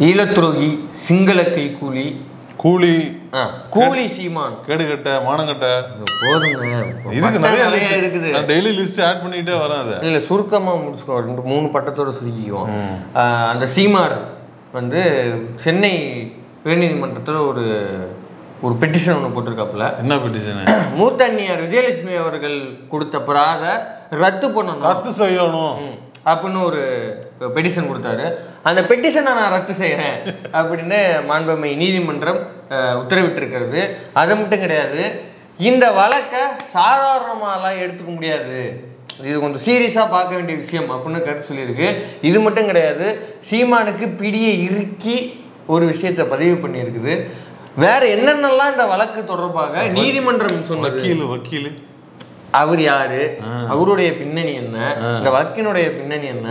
ஈழத்துரோகி சிங்கள கைக்கூலி கூலி கூலி சீமான் கேடுகட்ட மானங்கட்ட போதுங்க இதுக்கு நிறைய இருக்குது. நான் டெய்லி லிஸ்ட் ஆட் பண்ணிட்டே வரேன். அதை இல்லை சுருக்கமாக முடிச்சுக்கோ, 2-3 பட்டத்தோட சுருக்கிக்குவோம். அந்த சீமார் வந்து சென்னை உயர்நீதிமன்றத்தில் ஒரு பெட்டிஷன் ஒன்று போட்டிருக்காப்புல. என்ன பெட்டிஷன்? மூத்தண்ணியார் விஜயலட்சுமி அவர்கள் கொடுத்த பிராத ரத்து பண்ணணும், ரத்து செய்யணும் அப்படின்னு ஒரு பெட்டிஷன் கொடுத்தாரு. அந்த பெட்டிஷனை நான் ரத்து செய்கிறேன் அப்படின்னு மாண்புமை நீதிமன்றம் உத்தரவிட்டிருக்கிறது. அது மட்டும் கிடையாது, இந்த வழக்கை சாதாரணமாலாம் எடுத்துக்க முடியாது, இது கொஞ்சம் சீரியஸாக பார்க்க வேண்டிய விஷயம் அப்படின்னு கருத்து சொல்லியிருக்கு. இது மட்டும் கிடையாது, சீமானுக்கு பிடியை இறுக்கி ஒரு விஷயத்தை பதிவு பண்ணியிருக்குது. வேற என்னென்னலாம் இந்த வழக்கு தொடர்பாக நீதிமன்றம் சொன்னது. வக்கீல் அவர் யாரு, அவருடைய பின்னணி என்ன, இந்த வழக்கினுடைய பின்னணி என்ன,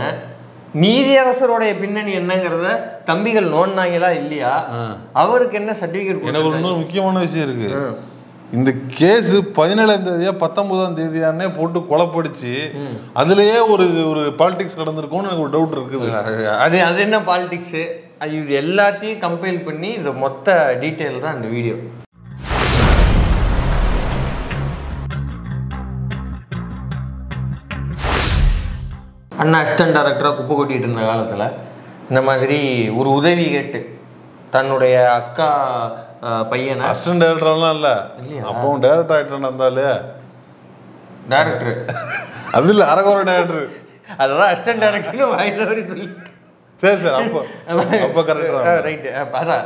நீதியரசருடைய பின்னணி என்னங்கிறத தம்பிகள் நோண்டாங்களா இல்லையா, அவருக்கு என்ன சர்டிபிகேட். எனக்கு இன்னொரு முக்கியமான விஷயம் இருக்கு. இந்த கேஸ் 17ஆம் தேதியா 19ஆம் தேதியானே போட்டு கொலைப்படுச்சு, அதுலயே ஒரு பாலிடிக்ஸ் நடந்திருக்கும்னு எனக்கு ஒரு டவுட் இருக்குது. அது என்ன பாலிடிக்ஸ், இது எல்லாத்தையும் கம்பைல் பண்ணி இந்த மொத்த டீட்டெயில் தான் இந்த வீடியோ. அண்ணா அசிஸ்டன்ட் டைரக்டராக குப்பை கொட்டிகிட்டு இருந்த காலத்தில் இந்த மாதிரி ஒரு உதவி கேட்டு தன்னுடைய அக்கா பையனை, அசிஸ்டன்ட் டைரக்டர்லாம் இல்லை, அப்பவும் டைரக்டர் ஆகிட்டு இருந்தாலே டைரக்டர், அது இல்லை அரகுர டைரக்டர், அதான் அசிஸ்டன்ட் டைரக்டர்னு வாய்ந்தவரை சொல்லி. சரி சார், அப்போ கரெக்டாக ரைட்டு. அதான்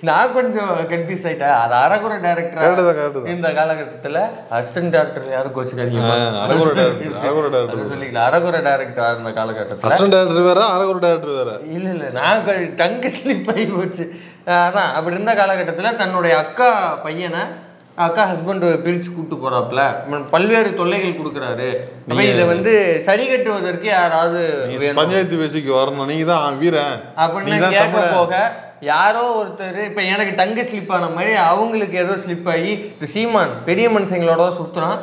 நான் கொஞ்சம் கன்ஃபியூஸ் ஆகிட்டேன். அது அரகுர டைரக்டர் இந்த காலகட்டத்தில் அசிஸ்டன்ட் டைரக்டர் யாரும் கோச்சுக்காதீங்க சொல்லிக்கலாம். அரகுர டைரக்டர் இந்த காலகட்டத்தில் அசிஸ்டன்ட் டைரக்டர் வேற அரகுர டைரக்டர் வேற. இல்லை நான் டங்கு ஸ்லிப் ஆகி போச்சு. அதான் அப்படி இருந்த காலகட்டத்தில் தன்னுடைய அக்கா ஹஸ்பண்ட் பிரித்து கூப்பிட்டு போறாப்புல, பல்வேறு தொல்லைகள் கொடுக்குறாரு. இதை வந்து சரி கட்டுவதற்கு யாராவது பஞ்சாயத்து பேசிக்கு வரணும், நீங்க தான் வீரன் அப்படின்னு கேட்க போக யாரோ ஒருத்தர் இப்போ எனக்கு டங்கு ஸ்லிப் ஆன மாதிரி அவங்களுக்கு ஏதோ ஸ்லிப் ஆகி இந்த சீமான் பெரிய மனுஷங்களோட தான் சுற்றுறான்,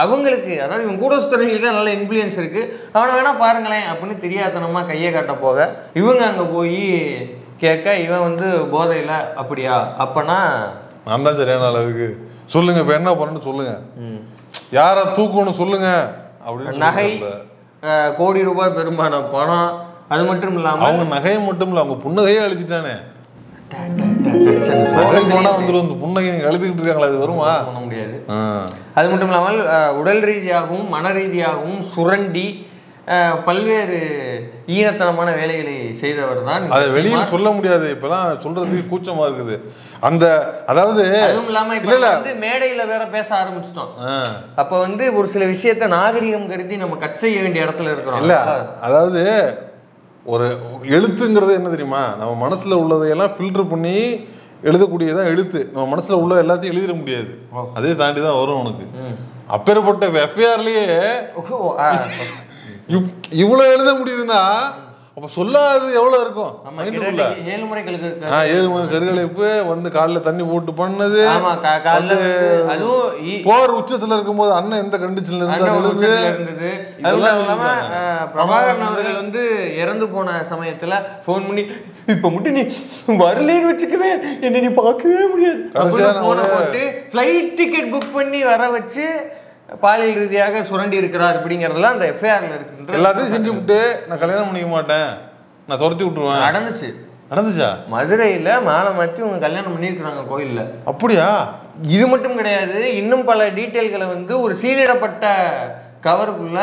அவங்களுக்கு அதாவது இவன் கூட சுற்றுறவங்களுக்கு நல்ல இன்ஃப்ளூயன்ஸ் இருக்குது, அவனை வேணால் பாருங்களேன் அப்படின்னு தெரியாதனமாக கையை காட்ட போக இவங்க அங்கே போய் கேட்க இவன் வந்து போதையில் அப்படியா, அப்போனா நான் தான் சரியான அளவுக்கு சொல்லுங்க, இப்போ என்ன பண்ணணும்னு சொல்லுங்க, யாரை தூக்கணும் சொல்லுங்க அப்படின்னு. நகை கோடி ரூபாய் பெரும்பாலான பணம், அது மட்டும் இல்லாமல் அவங்க நகையை மட்டும் இல்லை அவங்க புன்னகையே அழிச்சிட்டானே. நகை போனால் வந்துடும், இந்த புன்னகை அழுதுகிட்டு இருக்காங்களா, அது வருமா? பண்ண முடியாது. அது மட்டும் இல்லாமல் உடல் ரீதியாகவும் மன ரீதியாகவும் சுரண்டி பல்வேறு ஈனத்தனமான வேலைகளை செய்தவர் தான். அதை வெளியில் சொல்ல முடியாது, இப்பெல்லாம் சொல்றதுக்கு கூச்சமா இருக்குது. அந்த அதாவது அதுவும் இல்லாம இப்ப வந்து மேடையில வேற பேச ஆரம்பிச்சிட்டோம். அப்ப வந்து ஒரு சில விஷயத்த நாகரிகம் கருதி நம்ம கட் செய்ய வேண்டிய இடத்துல இருக்கிறோம். இல்ல அதாவது ஒரு எழுத்துங்கிறது என்ன தெரியுமா, நம்ம மனசுல உள்ளதையெல்லாம் ஃபில்டர் பண்ணி எழுதக்கூடியதான் எழுத்து. நம்ம மனசுல உள்ள எல்லாத்தையும் எழுதிட முடியாது, அதே தாண்டி தான் வரும் உனக்கு. அப்பேற்பட்ட எஃப்ஐஆர்லயே இவ்வளவு எழுத முடியுதுன்னா அப்ப சொல்லாது எவ்வளவு இருக்கும். 7 முறை கருகலைப்பு வந்து காலைல தண்ணி போட்டு பண்ணது, போர் உச்சத்துல இருக்கும்போது அண்ணன் எந்த கண்டிஷன்ல இருந்தது. பிரபாகரன் அவர்கள் வந்து இறந்து போன சமயத்துல போன் பண்ணி இப்ப மட்டும் நீ வரலன்னு வச்சுக்கவே என்ன நீ பார்க்கவே முடியாது போட்டு ஃபிளைட் டிக்கெட் புக் பண்ணி வர வச்சு பாலியல் ரீதியாக சுரண்டி இருக்கிறார் அப்படிங்கிறதுலாம் அந்த எஃப்ஐஆர்ல இருக்கு. எல்லாத்தையும் செஞ்சு விட்டு நான் கல்யாணம் பண்ணிக்க மாட்டேன், நான் துரத்தி விட்டுருவேன். நடந்துச்சா? மதுரையில மாலை மாற்றி உங்க கல்யாணம் பண்ணியிருக்கிறாங்க கோயில்ல. அப்படியா? இது மட்டும் கிடையாது, இன்னும் பல டீட்டெயில்களை வந்து ஒரு சீலிடப்பட்ட கவருக்குள்ள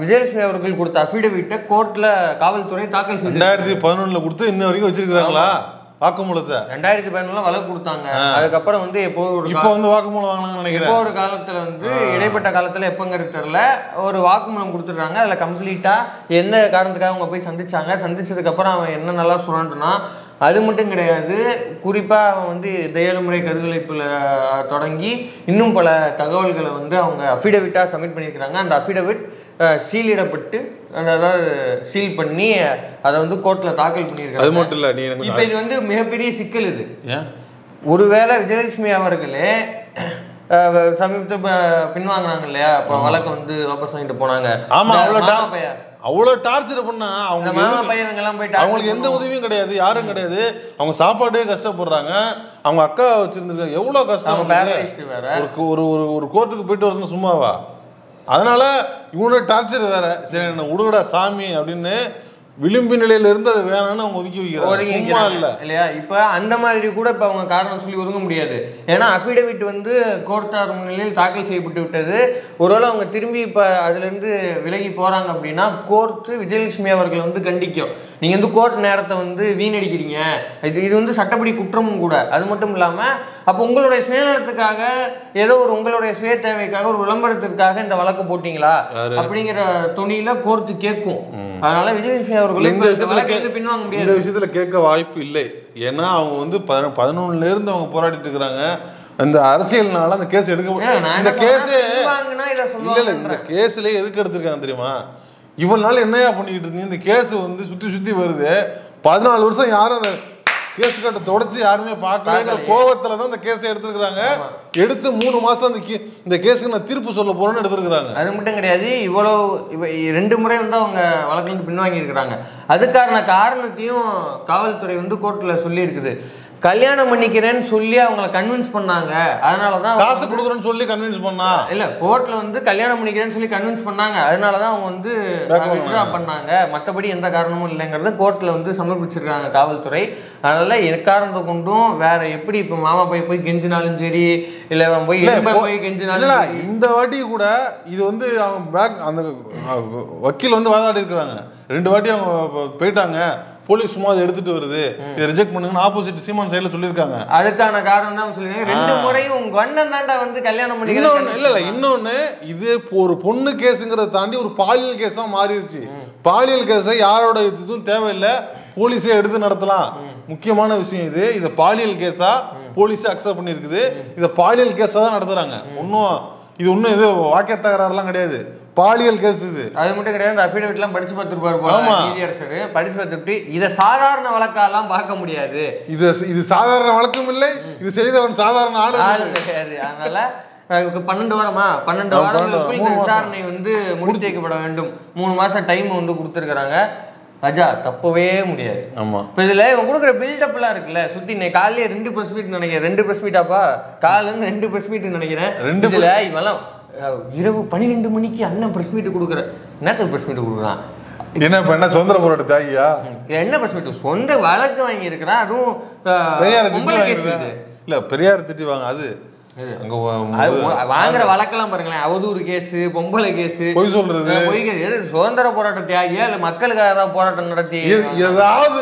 விஜயலட்சுமி அவர்கள் கொடுத்த அஃபிடவிட்டை கோர்ட்ல காவல்துறை தாக்கல் செய்து 2011 கொடுத்து இன்ன வரைக்கும் வச்சிருக்காங்களா வாக்குமூலத்தை? 2011 வழக்கு கொடுத்தாங்க. அதுக்கப்புறம் வந்து இப்போ வந்து வாக்குமூலம் வாங்கினாங்கன்னு நினைக்கிறேன். இப்போ ஒரு காலத்துல வந்து இடைப்பட்ட காலத்துல எப்பங்கிறது தெரியல, ஒரு வாக்குமூலம் கொடுத்துருக்காங்க. அதுல கம்ப்ளீட்டா என்ன காரணத்துக்காக அவங்க போய் சந்திச்சதுக்கு அப்புறம் அவன் என்ன நல்லா சொல்றான்னா, அது மட்டும் கிடையாது, குறிப்பாக அவன் வந்து 7 முறை கருகலைப்பில் தொடங்கி இன்னும் பல தகவல்களை வந்து அவங்க அஃபிடவிட்டாக சப்மிட் பண்ணியிருக்கிறாங்க. அந்த அஃபிடவிட் சீலிடப்பட்டு அதாவது சீல் பண்ணி அதை வந்து கோர்ட்டில் தாக்கல் பண்ணியிருக்காங்க. அது மட்டும் இல்லை, இப்போ இது வந்து மிகப்பெரிய சிக்கல். இது ஒருவேளை விஜயலட்சுமி அவர்களே சமீபத்தில் பின்வாங்கினாங்க இல்லையா, இப்போ வழக்கு வந்து வாபஸ் வாங்கிட்டு போனாங்க. அவ்வளோ டார்ச்சர் பண்ணா இந்த மாமா பையனுங்க எல்லாம் போயிட்டு அவங்களுக்கு எந்த உதவியும் கிடையாது, யாரும் கிடையாது. அவங்க சாப்பாடே கஷ்டப்படுறாங்க. அவங்க அக்கா வச்சிருந்துருக்காங்க, எவ்வளோ கஷ்டம். ஒரு கோர்ட்டுக்கு போயிட்டு வரணும் சும்மாவா? அதனால இவனோட டார்ச்சர் வேற. சரி என்ன விடுங்கடா சாமி அப்படின்னு விளிம்பு நிலையில இருந்து அதை வேணும்னு அவங்க ஒதுக்கி வைக்கிறாங்க இல்லையா? இப்ப அந்த மாதிரி கூட இப்ப அவங்க காரணம் சொல்லி ஒதுங்க முடியாது. ஏன்னா அஃபிடவிட் வந்து கோர்ட்டார் முன்னிலையில் தாக்கல் செய்யப்பட்டு விட்டது. ஒருவேளை அவங்க திரும்பி இப்ப அதுல இருந்து விலகி போறாங்க அப்படின்னா கோர்ட்டு விஜயலட்சுமி அவர்கள் வந்து கண்டிக்கும், நீங்க வந்து கோர்ட் நேரத்தை வந்து வீணடிக்கிறீங்க, இது வந்து சட்டப்படி குற்றமும் கூட. அது மட்டும் இல்லாம அப்போ உங்களுடைய சுயநலத்துக்காக ஏதோ ஒரு உங்களுடைய சுய தேவைக்காக ஒரு விளம்பரத்திற்காக இந்த வழக்கு போட்டீங்களா அப்படிங்கிற துணியில கோர்ட்டு கேட்கும். அதனால விஜயலட்சுமி அவர்கள் பின்வாங்க முடியாது. இந்த விஷயத்துல கேட்க வாய்ப்பு இல்லை. ஏன்னா அவங்க வந்து 11ல இருந்து அவங்க போராடிட்டு இருக்கிறாங்க. அந்த அரசியல்னால அந்த கேஸ் எடுக்க இந்த கேஸே இல்ல இந்த கேஸ்ல எதுக்கு எடுத்திருக்காங்க தெரியுமா? இவ்வளவு நாள் என்னையா பண்ணிக்கிட்டு இருந்தீங்க? இந்த கேஸ் வந்து சுத்தி சுத்தி வருது. 14 வருஷம் யாரும் அந்த கேஸ் கட்ட தொடச்சு யாருமே பார்க்கலங்கிற கோவத்துல தான் இந்த கேஸை எடுத்துருக்காங்க. எடுத்து 3 மாசம் இந்த கேஸுக்கு நான் தீர்ப்பு சொல்ல போறேன்னு எடுத்துருக்காங்க. அது மட்டும் கிடையாது, இவ்வளவு 2 முறை வந்து அவங்க வழக்கிலிருந்து பின்வாங்கி இருக்கிறாங்க. அதுக்கான காரணத்தையும் காவல்துறை வந்து கோர்ட்ல சொல்லி இருக்குது. கல்யாணம் பண்ணிக்கிறேன்னு சொல்லி அவங்களை கன்வின்ஸ் பண்ணாங்க. அதனாலதான் காசு கொடுக்குறேன்னு சொல்லி கன்வின்ஸ் பண்ணா இல்ல, கோர்ட்ல வந்து கல்யாணம் பண்ணிக்கிறேன்னு சொல்லி கன்வின்ஸ் பண்ணாங்க. அதனாலதான் அவங்க வந்து வித்ட்ரா பண்ணாங்க. மற்றபடி எந்த காரணமும் இல்லைங்கிறத கோர்ட்ல வந்து சமர்ப்பிச்சிருக்காங்க காவல்துறை. அதனால எக்காரணத்தை கொண்டும் வேற எப்படி இப்ப மாமா போய் கெஞ்சினாலும் சரி, இல்ல போய் கெஞ்சினாலும் இந்த வாட்டி கூட இது வந்து அவங்க அந்த வக்கீல் வந்து வாதாடி இருக்கிறாங்க. 2 வாட்டி அவங்க போயிட்டாங்க, போலீஸ் சும்மா அதை எடுத்துட்டு வருது, இதை ரிஜெக்ட் பண்ணுங்கன்னு ஆப்போசிட் சீமான் சைடுல சொல்லியிருக்காங்க. அதுக்கான காரணம் தான் சொல்லிருக்காங்க. 2 முறையும் உங்க அண்ணன் தாண்டா வந்து கல்யாணம் பண்ணி இன்னொன்னு இது ஒரு பொண்ணு கேஸுங்கிறத தாண்டி ஒரு பாலியல் கேஸா மாறிடுச்சு. பாலியல் கேஸை யாரோட இதுவும் தேவையில்லை, போலீஸே எடுத்து நடத்தலாம். முக்கியமான விஷயம் இது. இதை பாலியல் கேஸா போலீஸே அக்செப்ட் பண்ணிருக்குது. இதை பாலியல் கேஸா தான் நடத்துறாங்க. இது ஒன்றும் இது வாக்கிய தகராறுலாம் கிடையாது, பாலியல் கேஸ் இது. அது மட்டும் கிடையாது, அஃபிடவிட்லாம் படிச்சு பார்த்துருப்பாரு நீதியரசர். படிச்சு பார்த்துட்டு இதை சாதாரண வழக்காலாம் பார்க்க முடியாது, இது சாதாரண வழக்கம் இல்லை, இது செய்தவன் சாதாரண ஆளு கிடையாது. அதனால 12 வாரமா 12 வாரங்களுக்குள் இந்த விசாரணை வந்து முடித்து வைக்கப்பட வேண்டும். 3 மாசம் டைம் வந்து கொடுத்துருக்காங்க. ராஜா தப்பவே முடியாது. ஆமா, இப்போ இதுல இவன் கொடுக்குற பில்டப்லாம் இருக்குல்ல, சுத்தி காலையிலே 2 பிரஸ் மீட் நினைக்கிறேன், 2 பிரஸ் மீட்டாப்பா, காலையில இருந்து 2 பிரஸ் மீட் நினைக்கிறேன். இதுல இவெல்லாம் இரவு 12 மணிக்கு அண்ணன் பிரஸ் மீட் கொடுக்குற என்னத்துக்கு பிரஸ் மீட் கொடுக்குறான்? என்ன சுதந்திர போராட்ட தியாகியா? என்ன பிரஸ் மீட்? சொந்த வழக்கு வாங்கி இருக்கிறான். அதுவும் இல்ல பெரியார் திட்டுவாங்க. அது வாங்குற வழக்கெல்லாம் பாருங்களேன், அவதூறு கேஸ், பொம்பளை கேஸ், பொய் சொல்றது, சுதந்திர போராட்ட தியாகியா இல்ல மக்களுக்காக ஏதாவது போராட்டம் நடத்தி ஏதாவது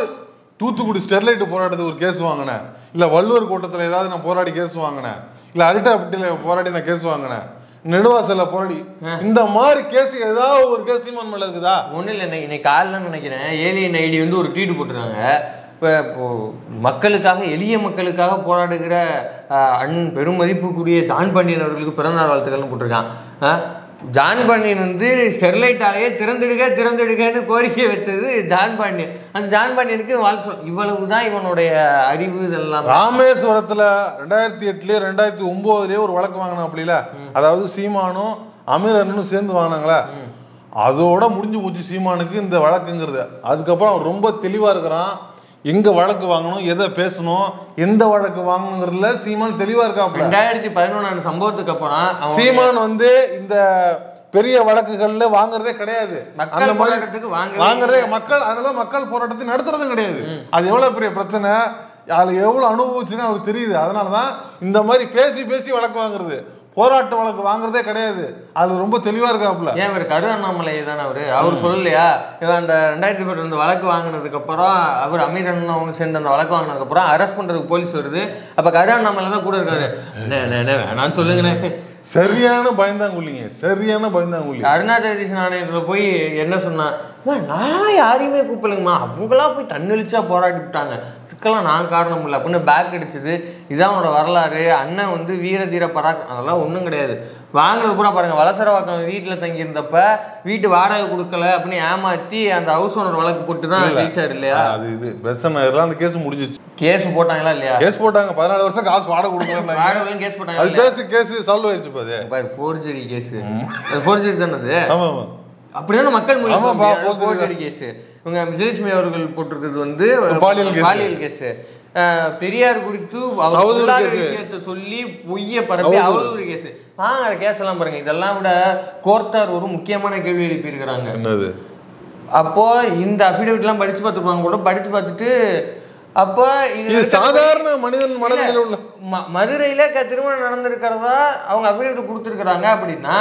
தூத்துக்குடி ஸ்டெர்லைட் போராட்டத்துக்கு ஒரு கேஸ் வாங்கினேன், இல்ல வள்ளுவர் கூட்டத்துல ஏதாவது நான் போராடி கேஸ் வாங்கினேன், இல்ல அரிட்டாப்பட்டியில போராடி நான் கேஸ் வாங்கினேன், நெடுவாசல்ல போராடி, இந்த மாதிரி கேஸ் ஏதாவது ஒரு கேஸ் சீமான் மேல இருக்குதா? ஒன்றும் இல்லை. இன்னைக்கு காலையில் நினைக்கிறேன் ஏலியன் ஐடி வந்து ஒரு ட்வீட் போட்டுருக்காங்க. இப்போ மக்களுக்காக, எளிய மக்களுக்காக போராடுகிற பெரும் மதிப்புக்குரிய ஜான் பாண்டியன் அவர்களுக்கு பிறந்தநாள் வாழ்த்துக்கள்னு போட்டிருக்கான். ஜான் பாண்டியன் வந்து ஸ்டெர்லைட் ஆலையை திறந்துடுகன்னு கோரிக்கை வச்சது ஜான் பாண்டியன். அந்த ஜான் பாண்டியனுக்கு வாழ்த்து சொல். இவ்வளவுதான் இவனுடைய அறிவு. இதெல்லாம் ராமேஸ்வரத்துல 2008 2009 ஒரு வழக்கு வாங்கினா அப்படில, அதாவது சீமானும் அமீர் அண்ணனும் சேர்ந்து வாங்கினாங்களா, அதோட முடிஞ்சு போச்சு சீமானுக்கு இந்த வழக்குங்கிறது. அதுக்கப்புறம் அவன் ரொம்ப தெளிவா இருக்கிறான், எங்க வழக்கு வாங்கணும், எதை பேசணும், எந்த வழக்கு வாங்கணுங்கிறதுல சீமான் தெளிவா இருக்காப்ல. 2011 சம்பவத்துக்கு அப்புறம் சீமான் வந்து இந்த பெரிய வழக்குகள்ல வாங்குறதே கிடையாது. அந்த மாதிரி வாங்குறதே மக்கள், அதனால மக்கள் போராட்டத்தை நடத்துறதும் கிடையாது. அது எவ்வளவு பெரிய பிரச்சனை, அதுல எவ்வளவு அனுபவிச்சுன்னு அவருக்கு தெரியுது. அதனாலதான் இந்த மாதிரி பேசி வழக்கு வாங்குறது, போராட்ட வழக்கு வாங்குறதே கிடையாது. அது ரொம்ப தெளிவா இருக்காப்புல. ஏன் இவர் கரு அண்ணாமலை தானே அவர் சொல்லலையா? இவன் அந்த 2018 வழக்கு வாங்கினதுக்கு அப்புறம் அவர் அமீர் அண்ணன் அவங்க சேர்ந்து அந்த வழக்கு வாங்கினதுக்கு அப்புறம் அரெஸ்ட் பண்றதுக்கு போலீஸ் வருது. அப்ப கரு அண்ணாமலை தான் கூட இருக்காரு. வேணான்னு சொல்லுங்கண்ணே. சரியான பயந்தாங்குள்ளிங்க, சரியான பயந்தாங்குள்ளி. அருணாச்சல நாணயத்துல போய் என்ன சொன்னா, நான் யாரையுமே கூப்பிடலுங்கம்மா, அவங்களா போய் தன்னெழுச்சா போராடி விட்டாங்க, இதுக்கெல்லாம் நான் காரணம் இல்லை அப்படின்னு பேக் அடிச்சது. இதான் அவனோட வரலாறு. அண்ணன் வந்து வீர தீர பராக், அதெல்லாம் ஒன்றும் கிடையாது. வாங்குறது பூரா பாருங்க, வலசரவாக்கம் வீட்டில் தங்கியிருந்தப்ப வீட்டு வாடகை கொடுக்கல அப்படின்னு ஏமாற்றி அந்த ஹவுஸ் ஓனர் வழக்கு போட்டு தான் ஜெயிச்சார் இல்லையா? அது இது பெஸ்ட் அந்த கேஸ் முடிஞ்சிச்சு. கேஸ் போட்டாங்களா இல்லையா? கேஸ் போட்டாங்க. 14 வருஷம் காசு வாடகை கொடுக்கல, வாடகை கேஸ் போட்டாங்க. அது கேஸ் சால்வ் ஆயிடுச்சு. பாரு ஃபோர்ஜரி கேஸ், ஃபோர்ஜரி தானே அது. ஆமா ஆமா, அப்படிதான் மக்கள் மொழி கேஸ். இவங்க விஜயலட்சுமி அவர்கள் போட்டிருக்கிறது வந்து பாலியல் கேஸ். பெரியார் குறித்து விஷயத்தை சொல்லி பொய்ய பரப்பி அவதூறு கேஸ். கேஸ் எல்லாம் பாருங்க. இதெல்லாம் விட கோர்ட்டார் ஒரு முக்கியமான கேள்வி எழுப்பி இருக்கிறாங்க. அப்போ இந்த அஃபிடவிட் எல்லாம் படிச்சு பார்த்துருப்பாங்க கூட. படிச்சு பார்த்துட்டு அப்போ இது சாதாரண மனிதன் மனநிலையில் உள்ள மதுரையில திருமணம் நடந்திருக்கிறதா அவங்க அஃபிடவிட் கொடுத்துருக்காங்க. அப்படின்னா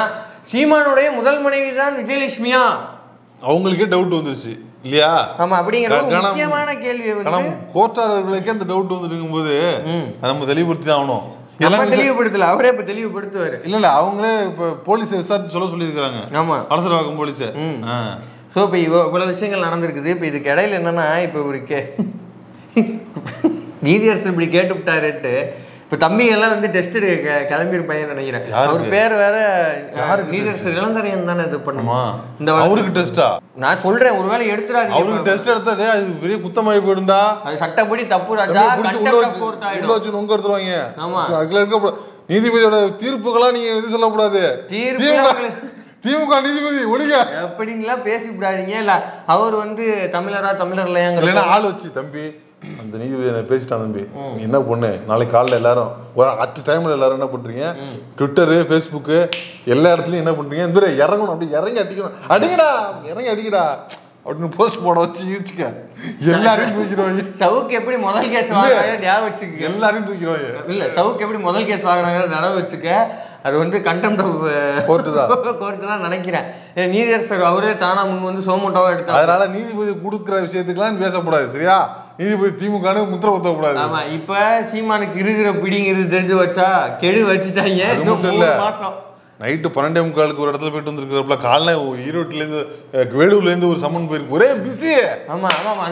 சீமானுடைய முதல் மனைவி தான் விஜயலட்சுமியா? அவங்களுக்கே டவுட் வந்துருச்சு இல்லையா? ஆமா, அப்படிங்கிற முக்கியமான கேள்வி கோர்ட்டாளர்களுக்கே அந்த டவுட் வந்துருக்கும் போது நம்ம தெளிவுபடுத்தி தான் ஆகணும். இதெல்லாம் தெளிவுபடுத்தல, அவரே இப்ப தெளிவுபடுத்துவாரு. இல்ல அவங்களே இப்ப போலீஸை விசாரிச்சு சொல்ல சொல்லியிருக்காங்க. ஆமா, அவசரவாக்கம் போலீஸ். ஸோ இப்போ இவ்வளவு விஷயங்கள் நடந்திருக்குது. இப்போ இதுக்கு இடையில என்னன்னா, இப்போ ஒரு நீதியரசர் இப்படி கேட்டு விட்டாருட்டு இப்போ தம்பி எல்லாம் வந்து டெஸ்ட் கிளம்பியிருப்பாங்க நினைக்கிறேன். அவர் பேர் வேற நீதியரசர் இளந்தரையன் தானே இது பண்ணுமா? இந்த அவருக்கு டெஸ்டா நான் சொல்றேன். ஒருவேளை எடுத்துறாங்க, அவருக்கு டெஸ்ட் எடுத்தாலே அது பெரிய குத்தமாயி போயிடும்டா. அது சட்டப்படி தப்பு ராஜா. உள்ள வச்சு நொங்க எடுத்துருவாங்க. ஆமா, அதுல இருக்க நீதிபதியோட தீர்ப்புகளா நீங்க இது சொல்லக்கூடாது. திமுக நீதிபதி ஒழிக அப்படின்லாம் பேசிவிடாதீங்க. இல்ல அவர் வந்து தமிழர் இல்லையாங்க ஆள் வச்சு தம்பி அந்த நீதிபதி பேசிட்டான். தம்பி நீ என்ன பொண்ணு, நாளைக்கு காலைல எல்லாரும் அட் டைம்ல எல்லாரும் என்ன பண்றீங்க, ட்விட்டரு ஃபேஸ்புக்கு எல்லா இடத்துலயும் என்ன பண்றீங்க, இந்த மாதிரி இறங்கணும், அப்படி இறங்கி அடிக்கணும், அடிங்கடா இறங்கி அடிக்கடா அப்படின்னு போஸ்ட் போட வச்சு யூச்சுக்க எல்லாரையும் தூக்கிடுவாங்க. சவுக்கு எப்படி முதல் கேஸ் வாங்குறாங்க ஞாபகம் வச்சுக்க, எல்லாரையும் தூக்கிடுவாங்க. இல்ல சவுக்கு எப்படி முதல் கேஸ் வாங்குறாங்க ஞாபகம் வச்சுக்க. அது வந்து கண்டெம்ட் ஆஃப் கோர்ட்டு தான் நினைக்கிறேன். நீதியரசர் அவரே தானா முன் வந்து சோமோட்டோவா எடுத்தாங்க. அதனால நீதிபதி கொடுக்குற விஷயத்துக்குலாம் பேசக்கூடாது, சரியா? நீதிபதி திமுக முத்திர குத்தக்கூடாது. ஆமா, இப்ப சீமானுக்கு இருக்கிற பிடிங்கிறது தெரிஞ்சு வச்சா கெடு வச்சுட்டாங்க. இன்னும் 3 மாசம் நைட்டு 12:45 ஒரு இடத்துல போயிட்டு வந்துருக்கிறப்பல காலைல ஈரோட்டிலேருந்து வேலூர்லேருந்து ஒரு சம்மன் போயிருக்கு. ஒரே பிஸி. ஆமா ஆமா,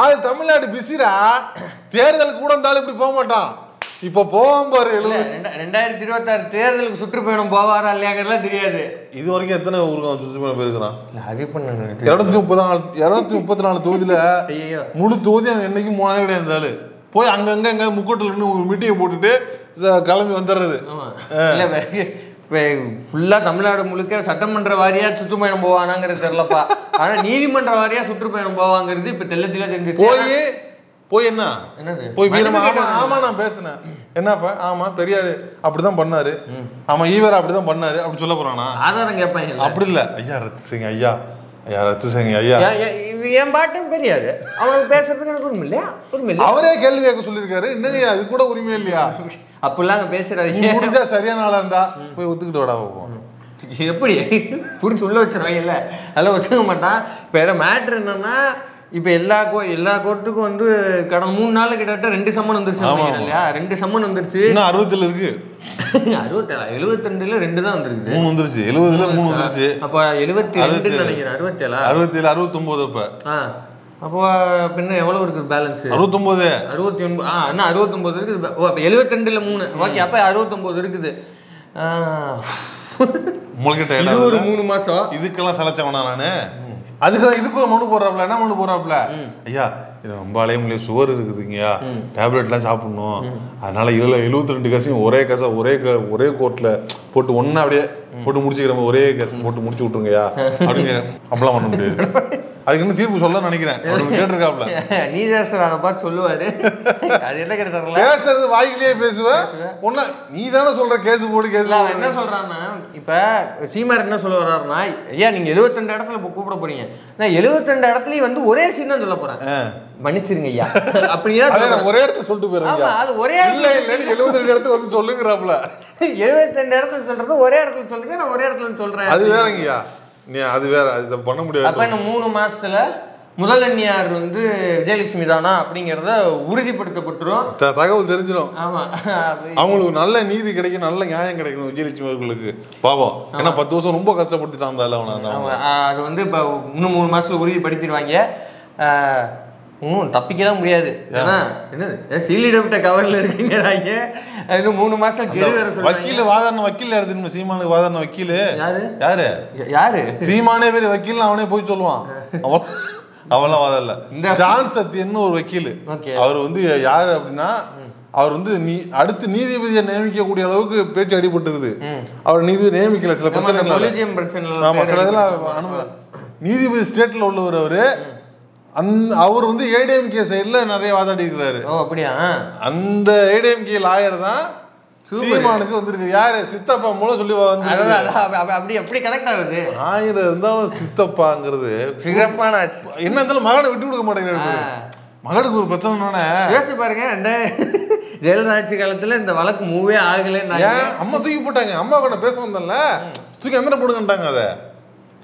ஆள் தமிழ்நாடு பிஸிரா. தேர்தலுக்கு கூட இருந்தாலும் இப்படி போக மாட்டான். இப்ப போவோம் பாரு. 2026 தேர்தலுக்கு சுற்றுப்பயணம் போவாரா இல்லையாங்கிறதுலாம் தெரியாது. இது வரைக்கும் எத்தனை ஊருக்கு சுற்றுப்பயணம் போயிருக்கிறான்? அது பண்ண 234 தொகுதியில முழு தொகுதி அவன் என்னைக்கும் போனதே கிடையாது. இருந்தாலும் போய் அங்கங்க எங்க முக்கூட்டில் நின்று ஒரு மீட்டிங்கை போட்டுட்டு கிளம்பி வந்துடுறது. ஃபுல்லா தமிழ்நாடு முழுக்க சட்டமன்ற வாரியா சுற்றுப்பயணம் போவானாங்கிறது தெரியலப்பா. ஆனா நீதிமன்ற வாரியா சுற்றுப்பயணம் போவாங்கிறது இப்ப தெல்ல தெரிஞ்சு போய் என்ன போய் வீரமா. ஆமா நான் பேசுனேன் என்னப்பா. ஆமா பெரியாரு அப்படிதான் பண்ணாரு, ஆமா ஈவரா அப்படிதான் பண்ணாரு அப்படி சொல்ல போறானா? ஆதாரம் கேட்பாங்க. அப்படி இல்ல, ஐயா ரத்து செய்யுங்க, ஐயா ஐயா ரத்து செய்யுங்க, ஐயா என் பாட்டும் பெரியாரு அவனுக்கு பேசுறதுக்கு எனக்கு உரிமை இல்லையா? உரிமை இல்லை. அவரே கேள்வி கேட்க சொல்லியிருக்காரு. என்னங்க அது கூட உரிமை இல்லையா? அப்படிலாம் பேசுறாரு. முடிஞ்சா சரியான ஆளா இருந்தா போய் ஒத்துக்கிட்டு வாடா போவோம். எப்படி புரிஞ்சு உள்ள வச்சிருவாங்கல்ல, அதெல்லாம் ஒத்துக்க மாட்டான். இப்போ மேட்ரு என்னன்னா, இப்போ எல்லா கோர்ட்டுக்கும் வந்து கடந்த 3 நாள்ல கிட்டத்தட்ட 2 சம்மன் வந்துருச்சு இல்லையா? 2 சம்மன் வந்துருச்சு. 60 இருக்கு. 72ல 2 தான் வந்துருக்கு. 3 வந்துருச்சு. 70ல 3 வந்துருச்சு. அப்ப 72 நினைக்கிறேன். 67 69 அப்ப. அப்போ பின்ன எவ்வளவு இருக்கு பேலன்ஸ்? 69 69. என்ன 69 இருக்குது. அப்ப 72ல 3. ஓகே, அப்ப 69 இருக்குது. உங்களுக்கு இது ஒரு 3 மாசம். இதுக்கெல்லாம் சலைச்சவனா நானு? அதுக்கு இதுக்குள்ள மனு போடுறாப்ல. என்ன மனு போடுறாப்ல? ஐயா இது ரொம்ப அலைய முடியல, சுகர் இருக்குதுங்கய்யா, டேப்லெட்லாம் சாப்பிடணும், அதனால 72 கேஸையும் ஒரே கோர்ட்ல போட்டு ஒன்னா அப்படியே போட்டு முடிச்சுக்கிற ஒரே கேஸ் போட்டு முடிச்சு விட்டுருங்கய்யா அப்படின்னு அப்படிலாம் பண்ண முடியாது. அதுக்கு இன்னும் தீர்ப்பு சொல்ல நினைக்கிறேன். கேட்டிருக்காப்ல நீதியரசர் அதை பார்த்து சொல்லுவாரு. அது என்ன கேட்டார்ல, பேசுறது வாய்க்கிலேயே பேசுவேன் ஒன்னா நீ தானே சொல்ற கேஸ் போடு கேஸ். என்ன சொல்றான்னா, இப்ப சீமார் என்ன சொல்ல வர்றாருன்னா, ஐயா நீங்க 72 இடத்துல கூப்பிட போறீங்க, நான் 72 இடத்துலயும் வந்து ஒரே சீன் தான் சொல்ல போறேன், மன்னிச்சிருங்க ஐயா அப்படின்னா ஒரே இடத்துல சொல்லிட்டு போயிருங்க. அது ஒரே இல்ல 72 இடத்துல வந்து சொல்லுங்கிறாப்ல. 72 இடத்துல சொல்றது ஒரே இடத்துல சொல்லுங்க, நான் ஒரே இடத்துல சொல்றேன். அது வேறங்கய்யா, நீ அது வேற, அது பண்ண முடியாது. அப்ப இந்த 3 மாசத்துல முதல் அந்நியார் வந்து விஜயலட்சுமி தானா அப்படிங்கறத உறுதிப்படுத்தப்பட்டுரும், தகவல் தெரிஞ்சிடும். ஆமா, அவங்களுக்கு நல்ல நீதி கிடைக்கும், நல்ல நியாயம் கிடைக்கணும் விஜயலட்சுமி அவர்களுக்கு. பாவம், ஏன்னா 10 வருஷம் ரொம்ப கஷ்டப்பட்டுட்டான். அது வந்து இப்ப இன்னும் 3 மாசத்துல உறுதிப்படுத்திடுவாங்க. தப்பிக்கலாம் முடியாது. ஏன்னா என்னது சீலிடப்பட்ட கவர்ல இருக்கீங்க. இன்னும் 3 மாசம் கெடு வேற சொல்றாங்க. வக்கீல் வாதாரண வக்கீல் யாரு தெரியுமா? சீமானுக்கு வாதாரண வக்கீல் யாரு? சீமானே பேர் வக்கீல் அவனே போய் சொல்லுவான். அவெல்லாம் வாதம் இல்ல. ஜான் சத்யன்னு ஒரு வக்கீல். அவர் வந்து யாரு அப்படின்னா, அவர் வந்து அடுத்து நீதிபதியை நியமிக்கக்கூடிய அளவுக்கு பேச்சு அடிபட்டுருது. அவர் நீதிபதி நியமிக்கல, சில பிரச்சனைகள். ஆமா, சில இதெல்லாம் நீதிபதி ஸ்டேட்ல உள்ளவர் அவரு. அவர் வந்து ஏடிஎம்கே சைடுல நிறைய வாதாடி இருக்கிறாரு. அப்படியா? அந்த ஏடிஎம்கே லாயர் தான் சீமானுக்கு வந்திருக்கு. யாரு? சித்தப்பா மூலம் சொல்லி வந்து அப்படி கனெக்ட் ஆகுது. 1000 இருந்தாலும் சித்தப்பாங்கிறது சிறப்பான. என்ன இருந்தாலும் மகனை விட்டு கொடுக்க மாட்டேங்கிறாரு. மகனுக்கு ஒரு பிரச்சனை யோசிச்சு பாருங்க. ஜெயலலிதா ஆட்சி காலத்துல இந்த வழக்கு மூவே ஆகலன்னு அம்மா தூக்கி போட்டாங்க. அம்மா கூட பேச வந்தல தூக்கி எந்த போடுங்கட்டாங்க அதை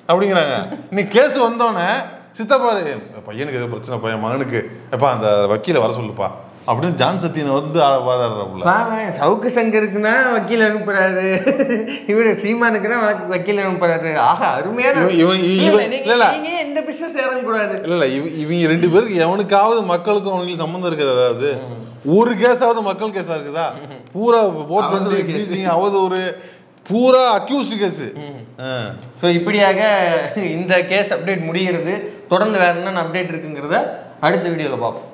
அப்படிங்கிறாங்க. இன்னைக்கு கேஸ் வந்தோடனே சித்தப்பாரு பையனுக்கு எது பிரச்சனை, பையன் மகனுக்கு எப்பா அந்த வக்கீல வர சொல்லுப்பா அப்படின்னு ஜான் சத்தியன் வந்து வாதாடுறாப்புல. சவுக்கு சங்கருக்குன்னா வக்கீல் அனுப்புறாரு, இவரு சீமானுக்குன்னா வக்கீல் அனுப்புறாரு. ஆஹா, அருமையான. எந்த பிசினஸ் இறங்கக்கூடாது. இல்ல இவங்க 2 பேருக்கு எவனுக்காவது மக்களுக்கும் அவங்களுக்கு சம்பந்தம் இருக்குது? அதாவது ஒரு கேஸாவது மக்கள் கேஸா இருக்குதா? பூரா அவதூறு, பூரா அக்யூஸ்ட் கேஸ். ஸோ இப்படியாக இந்த கேஸ் அப்டேட் முடிகிறது. தொடர்ந்து வேற என்னென்ன அப்டேட் இருக்குங்கிறத அடுத்த வீடியோவில் பார்ப்போம்.